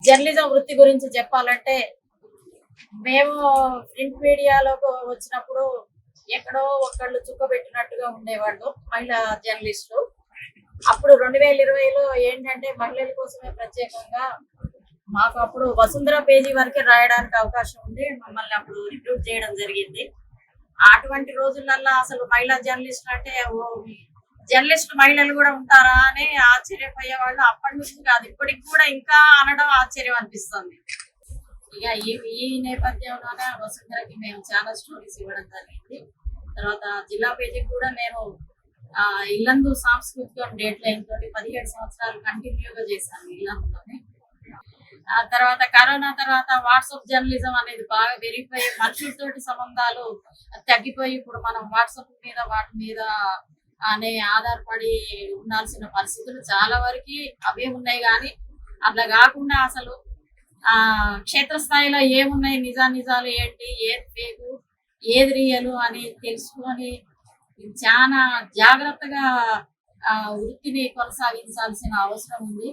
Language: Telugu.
జర్నలిజం వృత్తి గురించి చెప్పాలంటే మేము ప్రింట్ మీడియాలోకి వచ్చినప్పుడు ఎక్కడో ఒకళ్ళు చుక్కబెట్టినట్టుగా ఉండేవాళ్ళు మహిళా జర్నలిస్టులు. అప్పుడు 2020లో ఏంటంటే మహిళల కోసమే ప్రత్యేకంగా మాకు అప్పుడు వసుంధర పేజీ వరకే రాయడానికి అవకాశం ఉంది. మమ్మల్ని అప్పుడు రిక్రూట్ చేయడం జరిగింది. అటువంటి రోజులల్లో అసలు మహిళా జర్నలిస్టులు అంటే జర్నలిస్ట్ మహిళలు కూడా ఉంటారా అని ఆశ్చర్యపోయేవాళ్ళు. అప్పటి నుంచి కాదు, ఇప్పటికి కూడా ఇంకా అనడం ఆశ్చర్యం అనిపిస్తుంది. ఇక ఈ నేపథ్యంలోనే వసుంధరకి మేము చాలా స్టోరీస్ ఇవ్వడం జరిగింది. తర్వాత జిల్లా పేజీకి కూడా నేను ఇల్లందు సాంస్కృతిక డేట్ లైన్ తోటి 17 సంవత్సరాలు కంటిన్యూగా చేశాను ఇల్లందులోనే. ఆ తర్వాత కరోనా తర్వాత వాట్సాప్ జర్నలిజం అనేది బాగా పెరిగిపోయి మనుషులతోటి సంబంధాలు తగ్గిపోయి ఇప్పుడు మనం వాట్సాప్ మీద వాటి మీద అనే ఆధారపడి ఉండాల్సిన పరిస్థితులు చాలా వరకు అవే ఉన్నాయి. కానీ అట్లా కాకుండా అసలు క్షేత్రస్థాయిలో ఏమున్నాయి, నిజాలు ఏంటి, ఏది ఫేకు, ఏది రియలు అని తెలుసుకొని చాలా జాగ్రత్తగా వృత్తిని కొనసాగించాల్సిన అవసరం ఉంది.